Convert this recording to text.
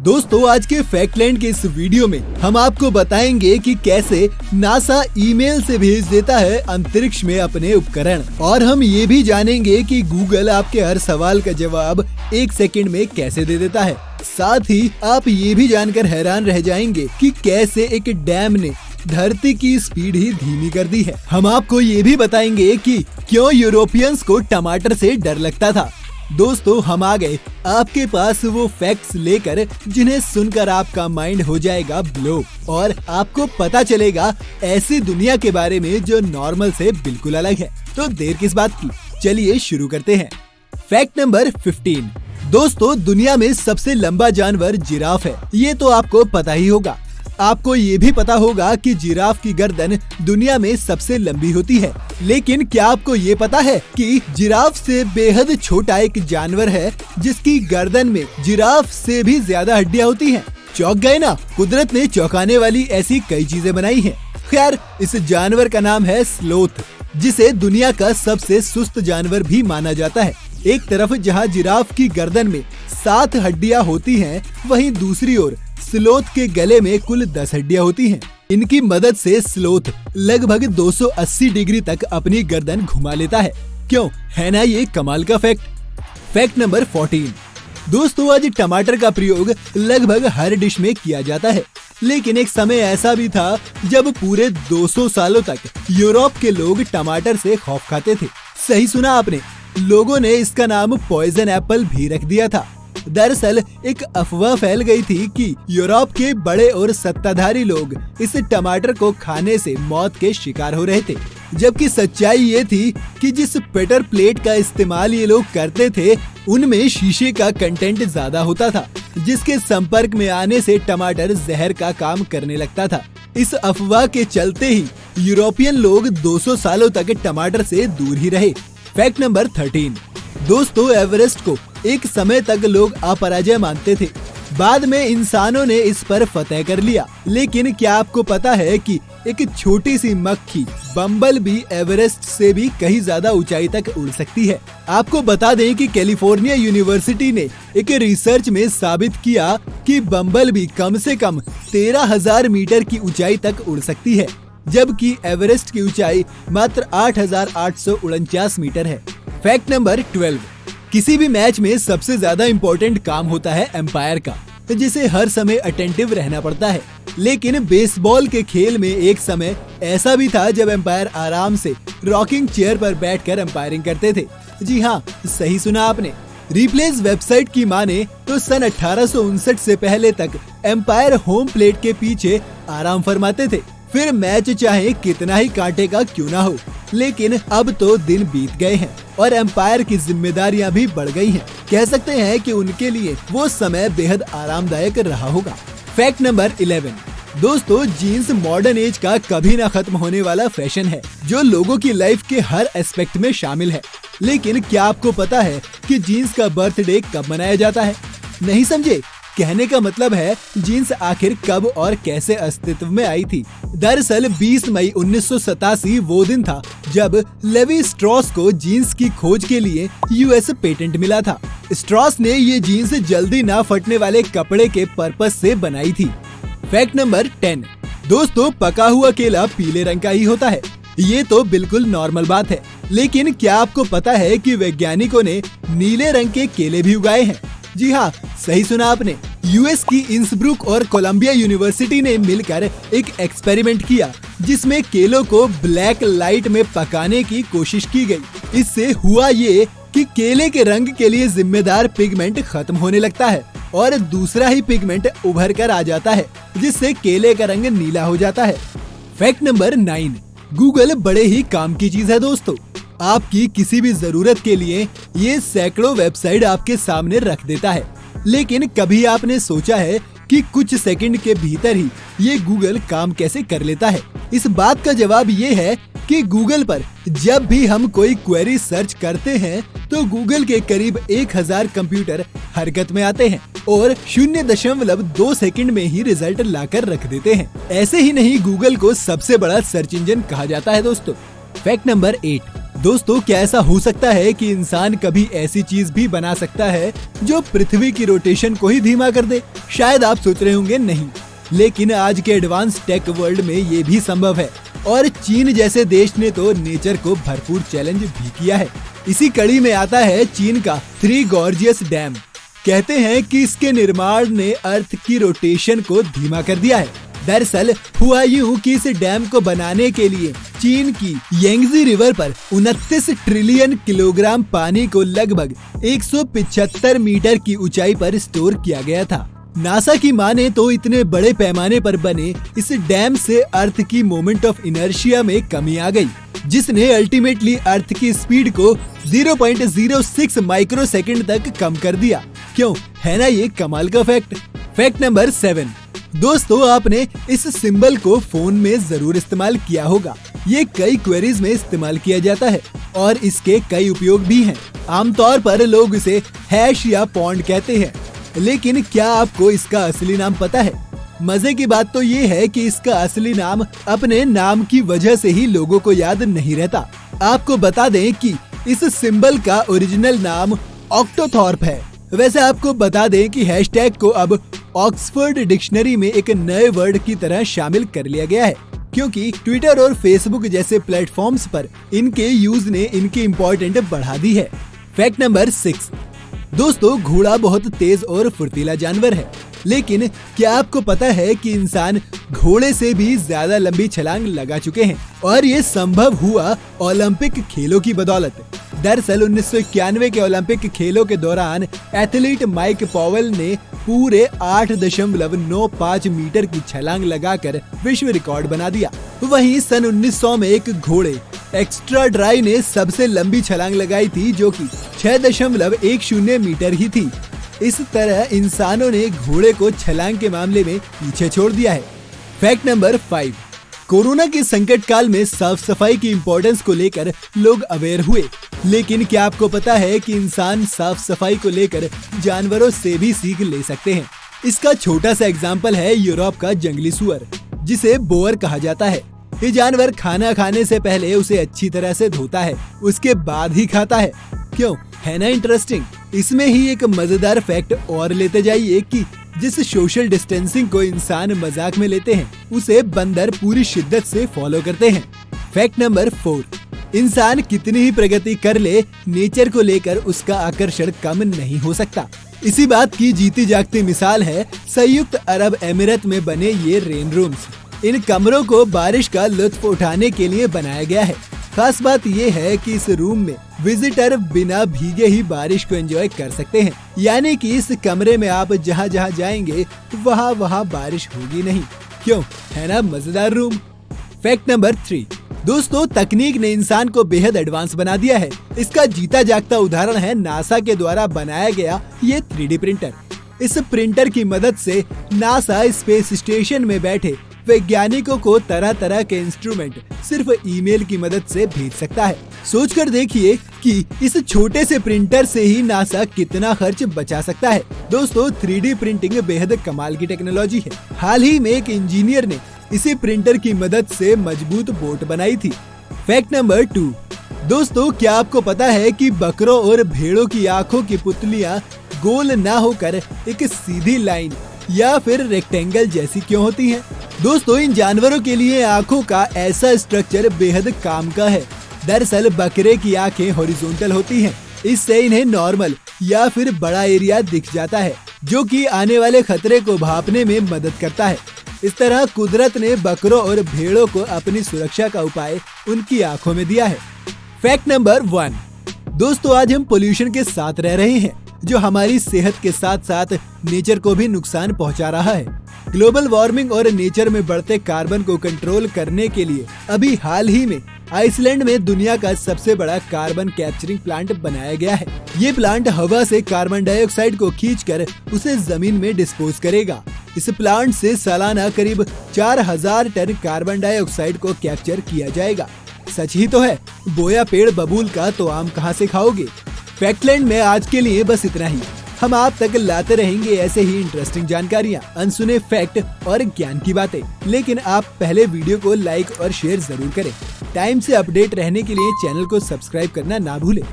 दोस्तों आज के फैक्टलैंड के इस वीडियो में हम आपको बताएंगे कि कैसे नासा ईमेल से भेज देता है अंतरिक्ष में अपने उपकरण, और हम ये भी जानेंगे कि गूगल आपके हर सवाल का जवाब 1 सेकंड में कैसे दे देता है। साथ ही आप ये भी जानकर हैरान रह जाएंगे कि कैसे एक डैम ने धरती की स्पीड ही धीमी कर दी है। हम आपको ये भी बताएंगे कि क्यों यूरोपियंस को टमाटर से डर लगता था। दोस्तों हम आ गए आपके पास वो फैक्ट्स लेकर जिन्हें सुनकर आपका माइंड हो जाएगा ब्लो, और आपको पता चलेगा ऐसी दुनिया के बारे में जो नॉर्मल से बिल्कुल अलग है। तो देर किस बात की, चलिए शुरू करते हैं। Fact number 15। दोस्तों दुनिया में सबसे लंबा जानवर जिराफ है, ये तो आपको पता ही होगा। आपको ये भी पता होगा कि जिराफ की गर्दन दुनिया में सबसे लंबी होती है, लेकिन क्या आपको ये पता है कि जिराफ से बेहद छोटा एक जानवर है जिसकी गर्दन में जिराफ से भी ज्यादा हड्डियां होती हैं। चौंक गए ना? कुदरत ने चौंकाने वाली ऐसी कई चीजें बनाई हैं। खैर इस जानवर का नाम है स्लोथ, जिसे दुनिया का सबसे सुस्त जानवर भी माना जाता है। एक तरफ जहाँ जिराफ की गर्दन में 7 हड्डियां होती हैं, वहीं दूसरी ओर स्लोथ के गले में कुल 10 हड्डियां होती हैं। इनकी मदद से स्लोथ लगभग 280 डिग्री तक अपनी गर्दन घुमा लेता है। क्यों, है ना ये कमाल का फैक्ट। Fact number 14। दोस्तों आज टमाटर का प्रयोग लगभग हर डिश में किया जाता है, लेकिन एक समय ऐसा भी था जब पूरे 200 सालों तक यूरोप के लोग टमाटर से खौफ खाते थे। सही सुना आपने, लोगों ने इसका नाम पॉइजन एप्पल भी रख दिया था। दरअसल एक अफवाह फैल गई थी कि यूरोप के बड़े और सत्ताधारी लोग इस टमाटर को खाने से मौत के शिकार हो रहे थे, जबकि सच्चाई ये थी कि जिस पेपर प्लेट का इस्तेमाल ये लोग करते थे उनमें शीशे का कंटेंट ज्यादा होता था, जिसके संपर्क में आने से टमाटर जहर का काम करने लगता था। इस अफवाह के चलते ही यूरोपियन लोग 200 सालों तक टमाटर से दूर ही रहे। Fact number 13। दोस्तों एवरेस्ट को एक समय तक लोग अपराजय मानते थे, बाद में इंसानों ने इस पर फतह कर लिया। लेकिन क्या आपको पता है कि एक छोटी सी मक्खी बम्बल भी एवरेस्ट से भी कहीं ज्यादा ऊंचाई तक उड़ सकती है। आपको बता दें कि कैलिफोर्निया यूनिवर्सिटी ने एक रिसर्च में साबित किया कि बम्बल भी कम से कम 13,000 मीटर की ऊंचाई तक उड़ सकती है, जबकि एवरेस्ट की ऊंचाई मात्र 8,849 मीटर है। Fact number 12। किसी भी मैच में सबसे ज्यादा इम्पोर्टेंट काम होता है एम्पायर का, जिसे हर समय अटेंटिव रहना पड़ता है। लेकिन बेसबॉल के खेल में एक समय ऐसा भी था जब एम्पायर आराम से रॉकिंग चेयर पर बैठकर एम्पायरिंग करते थे। जी हाँ, सही सुना आपने। रिप्लेस वेबसाइट की माने तो सन 1859 से पहले तक एम्पायर होम प्लेट के पीछे आराम फरमाते थे, फिर मैच चाहे कितना ही कांटे का क्यों ना हो। लेकिन अब तो दिन बीत गए हैं और एम्पायर की जिम्मेदारियां भी बढ़ गई हैं। कह सकते हैं कि उनके लिए वो समय बेहद आरामदायक रहा होगा। Fact number 11। दोस्तों जीन्स मॉडर्न एज का कभी ना खत्म होने वाला फैशन है, जो लोगों की लाइफ के हर एस्पेक्ट में शामिल है। लेकिन क्या आपको पता है कि जीन्स का बर्थडे कब मनाया जाता है? नहीं समझे? कहने का मतलब है जीन्स आखिर कब और कैसे अस्तित्व में आई थी। दरअसल 20 मई 1987 वो दिन था जब लेवी स्ट्रॉस को जीन्स की खोज के लिए यूएस पेटेंट मिला था। स्ट्रॉस ने ये जीन्स जल्दी ना फटने वाले कपड़े के पर्पस से बनाई थी। Fact number 10। दोस्तों पका हुआ केला पीले रंग का ही होता है, ये तो बिल्कुल नॉर्मल बात है। लेकिन क्या आपको पता है कि वैज्ञानिकों ने नीले रंग के केले भी उगाए हैं? जी हाँ, सही सुना आपने। यूएस की इंसब्रुक और कोलंबिया यूनिवर्सिटी ने मिलकर एक एक्सपेरिमेंट किया, जिसमें केलों को ब्लैक लाइट में पकाने की कोशिश की गई। इससे हुआ ये कि केले के रंग के लिए जिम्मेदार पिगमेंट खत्म होने लगता है और दूसरा ही पिगमेंट उभर कर आ जाता है, जिससे केले का रंग नीला हो जाता है। Fact number 9। गूगल बड़े ही काम की चीज है दोस्तों। आपकी किसी भी जरूरत के लिए ये सैकड़ों वेबसाइट आपके सामने रख देता है, लेकिन कभी आपने सोचा है कि कुछ सेकंड के भीतर ही ये गूगल काम कैसे कर लेता है? इस बात का जवाब ये है कि गूगल पर जब भी हम कोई क्वेरी सर्च करते हैं तो गूगल के करीब 1000 कंप्यूटर हरकत में आते हैं और 0.2 सेकंड में ही रिजल्ट लाकर रख देते हैं। ऐसे ही नहीं, गूगल को सबसे बड़ा सर्च इंजन कहा जाता है दोस्तों। Fact number 8। दोस्तों, क्या ऐसा हो सकता है कि इंसान कभी ऐसी चीज भी बना सकता है जो पृथ्वी की रोटेशन को ही धीमा कर दे? शायद आप सोच रहे होंगे नहीं, लेकिन आज के एडवांस टेक वर्ल्ड में ये भी संभव है और चीन जैसे देश ने तो नेचर को भरपूर चैलेंज भी किया है। इसी कड़ी में आता है चीन का थ्री गॉर्जियस डैम। कहते हैं कि इसके निर्माण ने अर्थ की रोटेशन को धीमा कर दिया है। दरअसल हुआ यूं कि इस डैम को बनाने के लिए चीन की यांगजी रिवर पर 29 ट्रिलियन किलोग्राम पानी को लगभग 175 मीटर की ऊंचाई पर स्टोर किया गया था। नासा की माने तो इतने बड़े पैमाने पर बने इस डैम से अर्थ की मोमेंट ऑफ इनर्शिया में कमी आ गई, जिसने अल्टीमेटली अर्थ की स्पीड को 0.06 माइक्रो सेकंड तक कम कर दिया। क्यों, है ना ये कमाल का फैक्ट। Fact number 7। दोस्तों, आपने इस सिंबल को फोन में जरूर इस्तेमाल किया होगा। ये कई क्वेरीज में इस्तेमाल किया जाता है और इसके कई उपयोग भी हैं। आमतौर पर लोग इसे हैश या पॉन्ड कहते हैं, लेकिन क्या आपको इसका असली नाम पता है? मजे की बात तो ये है कि इसका असली नाम अपने नाम की वजह से ही लोगों को याद नहीं रहता। आपको बता दें कि इस सिंबल का ओरिजिनल नाम ऑक्टोथॉर्प है। वैसे आपको बता दें कि हैशटैग को अब ऑक्सफोर्ड डिक्शनरी में एक नए वर्ड की तरह शामिल कर लिया गया है, क्योंकि ट्विटर और फेसबुक जैसे प्लेटफॉर्म्स पर इनके यूज ने इनकी इम्पोर्टेंट बढ़ा दी है। Fact number 6। दोस्तों, घोड़ा बहुत तेज और फुर्तीला जानवर है, लेकिन क्या आपको पता है कि इंसान घोड़े से भी ज्यादा लंबी छलांग लगा चुके हैं और ये संभव हुआ ओलंपिक खेलों की बदौलत। दरअसल 1991 के ओलंपिक खेलों के दौरान एथलीट माइक पॉवेल ने पूरे 8.95 मीटर की छलांग लगाकर विश्व रिकॉर्ड बना दिया। वहीं सन 1900 में एक घोड़े एक्स्ट्रा ड्राई ने सबसे लंबी छलांग लगाई थी, जो कि 6.10 मीटर ही थी। इस तरह इंसानों ने घोड़े को छलांग के मामले में पीछे छोड़ दिया है। Fact number 5। कोरोना के संकट काल में साफ सफाई की इम्पोर्टेंस को लेकर लोग अवेयर हुए, लेकिन क्या आपको पता है कि इंसान साफ सफाई को लेकर जानवरों से भी सीख ले सकते हैं। इसका छोटा सा एग्जाम्पल है यूरोप का जंगली सुअर, जिसे बोअर कहा जाता है। ये जानवर खाना खाने से पहले उसे अच्छी तरह से धोता है, उसके बाद ही खाता है। क्यों, है ना इंटरेस्टिंग। इसमें ही एक मजेदार फैक्ट और लेते जाइए कि जिस सोशल डिस्टेंसिंग को इंसान मजाक में लेते हैं, उसे बंदर पूरी शिद्दत से फॉलो करते हैं। Fact number 4। इंसान कितनी ही प्रगति कर ले, नेचर को लेकर उसका आकर्षण कम नहीं हो सकता। इसी बात की जीती जागती मिसाल है संयुक्त अरब अमीरात में बने ये रेन रूम्स। इन कमरों को बारिश का लुत्फ उठाने के लिए बनाया गया है। खास बात ये है कि इस रूम में विजिटर बिना भीगे ही बारिश को एंजॉय कर सकते हैं, यानी कि इस कमरे में आप जहाँ जहाँ जाएंगे वहाँ बारिश होगी नहीं। क्यों, है ना मजेदार रूम। Fact number 3। दोस्तों, तकनीक ने इंसान को बेहद एडवांस बना दिया है। इसका जीता जागता उदाहरण है नासा के द्वारा बनाया गया ये 3D प्रिंटर। इस प्रिंटर की मदद से नासा स्पेस स्टेशन में बैठे वैज्ञानिकों को तरह तरह के इंस्ट्रूमेंट सिर्फ ईमेल की मदद से भेज सकता है। सोचकर देखिए कि इस छोटे से प्रिंटर से ही नासा कितना खर्च बचा सकता है। दोस्तों, 3D प्रिंटिंग बेहद कमाल की टेक्नोलॉजी है। हाल ही में एक इंजीनियर ने इसी प्रिंटर की मदद से मजबूत बोट बनाई थी। Fact number 2। दोस्तों, क्या आपको पता है कि बकरों और भेड़ों की आंखों की पुतलियां गोल ना होकर एक सीधी लाइन या फिर रेक्टेंगल जैसी क्यों होती हैं? दोस्तों, इन जानवरों के लिए आंखों का ऐसा स्ट्रक्चर बेहद काम का है। दरअसल बकरे की आंखें हॉरिजॉन्टल होती हैं, इससे इन्हें नॉर्मल या फिर बड़ा एरिया दिख जाता है, जो कि आने वाले खतरे को भांपने में मदद करता है। इस तरह कुदरत ने बकरों और भेड़ों को अपनी सुरक्षा का उपाय उनकी आंखों में दिया है। Fact number 1। दोस्तों, आज हम पोल्यूशन के साथ रह रहे हैं, जो हमारी सेहत के साथ साथ नेचर को भी नुकसान पहुंचा रहा है। ग्लोबल वार्मिंग और नेचर में बढ़ते कार्बन को कंट्रोल करने के लिए अभी हाल ही में आइसलैंड में दुनिया का सबसे बड़ा कार्बन कैप्चरिंग प्लांट बनाया गया है। ये प्लांट हवा से कार्बन डाइऑक्साइड को खींचकर उसे जमीन में डिस्पोज करेगा। इस प्लांट से सालाना करीब 4000 टन कार्बन डाइऑक्साइड को कैप्चर किया जाएगा। सच ही तो है, बोया पेड़ बबूल का तो आम कहाँ से खाओगे। फैक्टलैंड में आज के लिए बस इतना ही। हम आप तक लाते रहेंगे ऐसे ही इंटरेस्टिंग जानकारियाँ, अनसुने फैक्ट और ज्ञान की बातें। लेकिन आप पहले वीडियो को लाइक और शेयर जरूर करें। टाइम से अपडेट रहने के लिए चैनल को सब्सक्राइब करना ना भूलें।